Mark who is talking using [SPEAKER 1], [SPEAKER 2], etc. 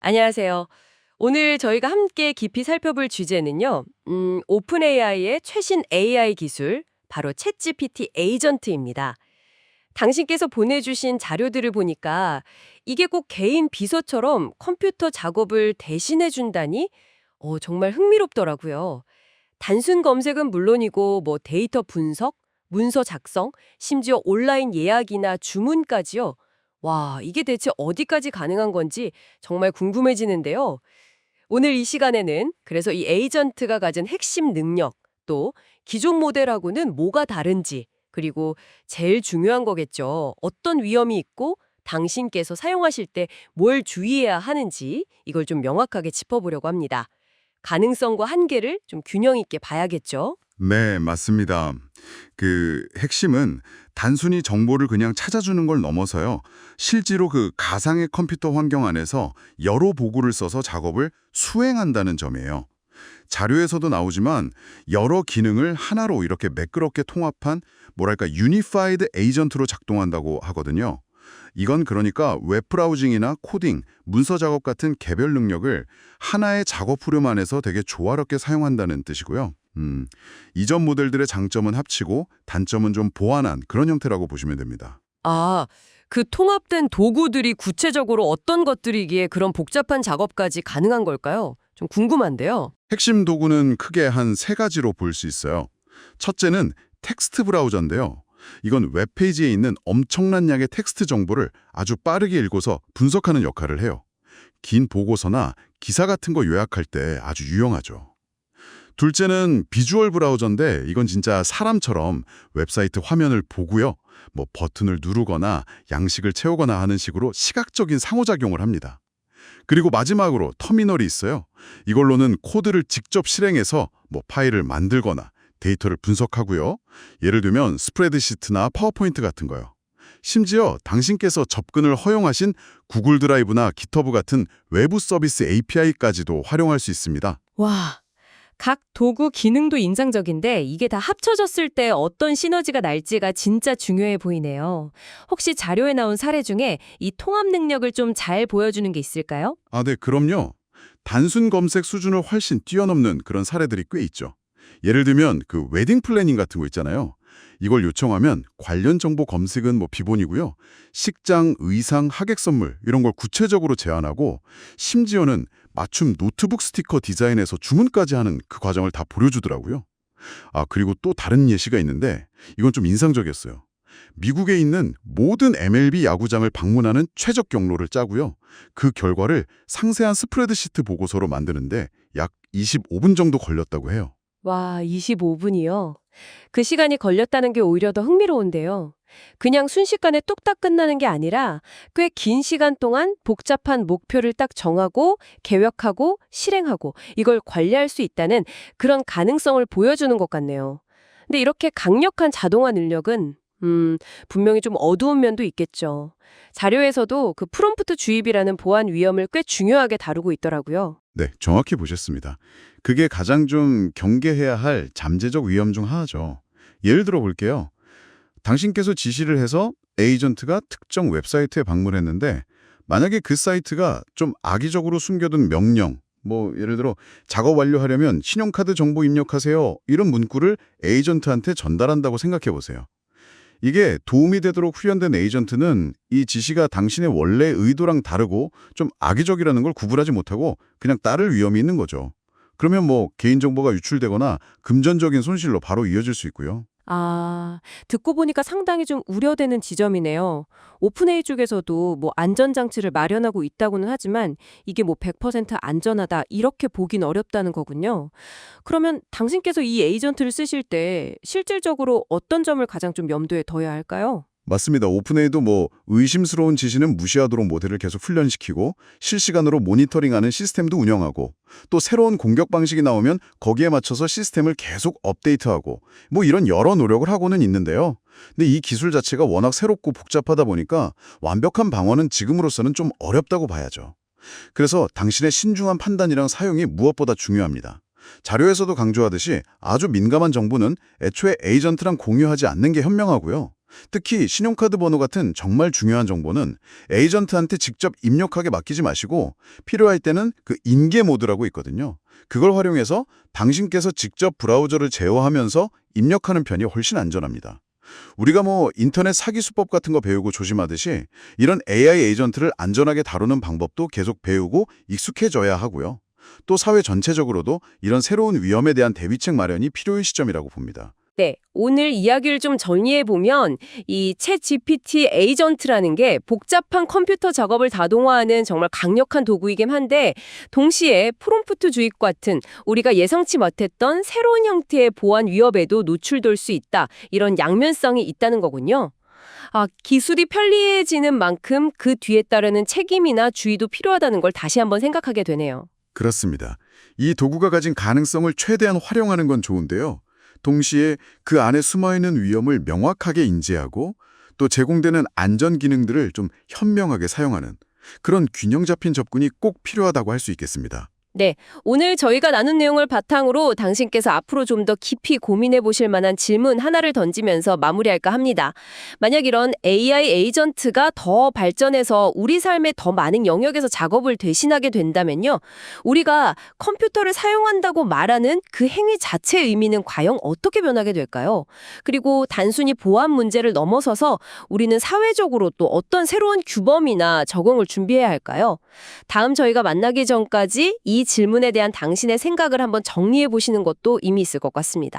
[SPEAKER 1] 안녕하세요. 오늘 저희가 함께 깊이 살펴볼 주제는요. 오픈 AI의 최신 AI 기술, 바로 챗GPT 에이전트입니다. 당신께서 보내주신 자료들을 보니까 이게 꼭 개인 비서처럼 컴퓨터 작업을 대신해 준다니 정말 흥미롭더라고요. 단순 검색은 물론이고 뭐 데이터 분석, 문서 작성, 심지어 온라인 예약이나 주문까지요. 와, 이게 대체 어디까지 가능한 건지 정말 궁금해지는데요. 오늘 이 시간에는 그래서 이 에이전트가 가진 핵심 능력, 또 기존 모델하고는 뭐가 다른지, 그리고 제일 중요한 거겠죠. 어떤 위험이 있고 당신께서 사용하실 때 뭘 주의해야 하는지 이걸 좀 명확하게 짚어보려고 합니다. 가능성과 한계를 좀 균형 있게 봐야겠죠.
[SPEAKER 2] 네, 맞습니다. 핵심은 단순히 정보를 그냥 찾아주는 걸 넘어서요. 실제로 그 가상의 컴퓨터 환경 안에서 여러 도구를 써서 작업을 수행한다는 점이에요. 자료에서도 나오지만 여러 기능을 하나로 이렇게 매끄럽게 통합한 뭐랄까 유니파이드 에이전트로 작동한다고 하거든요. 이건 그러니까 웹 브라우징이나 코딩, 문서 작업 같은 개별 능력을 하나의 작업 흐름 안에서 되게 조화롭게 사용한다는 뜻이고요. 이전 모델들의 장점은 합치고 단점은 좀 보완한 그런 형태라고 보시면 됩니다.
[SPEAKER 1] 아, 그 통합된 도구들이 구체적으로 어떤 것들이기에 그런 복잡한 작업까지 가능한 걸까요? 좀 궁금한데요.
[SPEAKER 2] 핵심 도구는 크게 한 세 가지로 볼 수 있어요. 첫째는 텍스트 브라우저인데요. 이건 웹페이지에 있는 엄청난 양의 텍스트 정보를 아주 빠르게 읽어서 분석하는 역할을 해요. 긴 보고서나 기사 같은 거 요약할 때 아주 유용하죠. 둘째는 비주얼 브라우저인데 이건 진짜 사람처럼 웹사이트 화면을 보고요. 뭐 버튼을 누르거나 양식을 채우거나 하는 식으로 시각적인 상호작용을 합니다. 그리고 마지막으로 터미널이 있어요. 이걸로는 코드를 직접 실행해서 뭐 파일을 만들거나 데이터를 분석하고요. 예를 들면 스프레드시트나 파워포인트 같은 거요. 심지어 당신께서 접근을 허용하신 구글 드라이브나 기터브 같은 외부 서비스 API까지도 활용할 수 있습니다.
[SPEAKER 1] 와, 각 도구 기능도 인상적인데 이게 다 합쳐졌을 때 어떤 시너지가 날지가 진짜 중요해 보이네요. 혹시 자료에 나온 사례 중에 이 통합 능력을 좀 잘 보여주는 게 있을까요?
[SPEAKER 2] 네, 그럼요. 단순 검색 수준을 훨씬 뛰어넘는 그런 사례들이 꽤 있죠. 예를 들면 그 웨딩 플래닝 같은 거 있잖아요. 이걸 요청하면 관련 정보 검색은 뭐 기본이고요. 식장, 의상, 하객 선물 이런 걸 구체적으로 제안하고 심지어는 맞춤 노트북 스티커 디자인에서 주문까지 하는 그 과정을 다 보여주더라고요. 그리고 또 다른 예시가 있는데 이건 좀 인상적이었어요. 미국에 있는 모든 MLB 야구장을 방문하는 최적 경로를 짜고요. 그 결과를 상세한 스프레드시트 보고서로 만드는데 약 25분 정도 걸렸다고 해요.
[SPEAKER 1] 와, 25분이요? 그 시간이 걸렸다는 게 오히려 더 흥미로운데요. 그냥 순식간에 뚝딱 끝나는 게 아니라 꽤 긴 시간 동안 복잡한 목표를 딱 정하고 계획하고 실행하고 이걸 관리할 수 있다는 그런 가능성을 보여주는 것 같네요. 근데 이렇게 강력한 자동화 능력은 분명히 좀 어두운 면도 있겠죠. 자료에서도 그 프롬프트 주입이라는 보안 위험을 꽤 중요하게 다루고 있더라고요.
[SPEAKER 2] 네, 정확히 보셨습니다. 그게 가장 좀 경계해야 할 잠재적 위험 중 하나죠. 예를 들어 볼게요. 당신께서 지시를 해서 에이전트가 특정 웹사이트에 방문했는데 만약에 그 사이트가 좀 악의적으로 숨겨둔 명령, 뭐 예를 들어 작업 완료하려면 신용카드 정보 입력하세요. 이런 문구를 에이전트한테 전달한다고 생각해 보세요. 이게 도움이 되도록 훈련된 에이전트는 이 지시가 당신의 원래 의도랑 다르고 좀 악의적이라는 걸 구분하지 못하고 그냥 따를 위험이 있는 거죠. 그러면 뭐 개인정보가 유출되거나 금전적인 손실로 바로 이어질 수 있고요.
[SPEAKER 1] 아, 듣고 보니까 상당히 좀 우려되는 지점이네요. 오픈AI 쪽에서도 뭐 안전장치를 마련하고 있다고는 하지만 이게 뭐 100% 안전하다 이렇게 보긴 어렵다는 거군요. 그러면 당신께서 이 에이전트를 쓰실 때 실질적으로 어떤 점을 가장 좀 염두에 둬야 할까요?
[SPEAKER 2] 맞습니다. 오픈AI도 뭐 의심스러운 지시는 무시하도록 모델을 계속 훈련시키고 실시간으로 모니터링하는 시스템도 운영하고 또 새로운 공격 방식이 나오면 거기에 맞춰서 시스템을 계속 업데이트하고 뭐 이런 여러 노력을 하고는 있는데요. 근데 이 기술 자체가 워낙 새롭고 복잡하다 보니까 완벽한 방어는 지금으로서는 좀 어렵다고 봐야죠. 그래서 당신의 신중한 판단이랑 사용이 무엇보다 중요합니다. 자료에서도 강조하듯이 아주 민감한 정보는 애초에 에이전트랑 공유하지 않는 게 현명하고요. 특히 신용카드 번호 같은 정말 중요한 정보는 에이전트한테 직접 입력하게 맡기지 마시고 필요할 때는 그 인계 모드라고 있거든요. 그걸 활용해서 당신께서 직접 브라우저를 제어하면서 입력하는 편이 훨씬 안전합니다. 우리가 인터넷 사기 수법 같은 거 배우고 조심하듯이 이런 AI 에이전트를 안전하게 다루는 방법도 계속 배우고 익숙해져야 하고요. 또 사회 전체적으로도 이런 새로운 위험에 대한 대비책 마련이 필요한 시점이라고 봅니다.
[SPEAKER 1] 네, 오늘 이야기를 좀 정리해보면 이 챗 GPT 에이전트라는 게 복잡한 컴퓨터 작업을 다동화하는 정말 강력한 도구이긴 한데 동시에 프롬프트 주입 같은 우리가 예상치 못했던 새로운 형태의 보안 위협에도 노출될 수 있다. 이런 양면성이 있다는 거군요. 기술이 편리해지는 만큼 그 뒤에 따르는 책임이나 주의도 필요하다는 걸 다시 한번 생각하게 되네요.
[SPEAKER 2] 그렇습니다. 이 도구가 가진 가능성을 최대한 활용하는 건 좋은데요. 동시에 그 안에 숨어있는 위험을 명확하게 인지하고 또 제공되는 안전 기능들을 좀 현명하게 사용하는 그런 균형 잡힌 접근이 꼭 필요하다고 할 수 있겠습니다.
[SPEAKER 1] 네, 오늘 저희가 나눈 내용을 바탕으로 당신께서 앞으로 좀 더 깊이 고민해 보실 만한 질문 하나를 던지면서 마무리할까 합니다. 만약 이런 AI 에이전트가 더 발전해서 우리 삶의 더 많은 영역에서 작업을 대신하게 된다면요. 우리가 컴퓨터를 사용한다고 말하는 그 행위 자체의 의미는 과연 어떻게 변하게 될까요? 그리고 단순히 보안 문제를 넘어서서 우리는 사회적으로 또 어떤 새로운 규범이나 적응을 준비해야 할까요? 다음 저희가 만나기 전까지 이 질문에 대한 당신의 생각을 한번 정리해 보시는 것도 의미 있을 것 같습니다.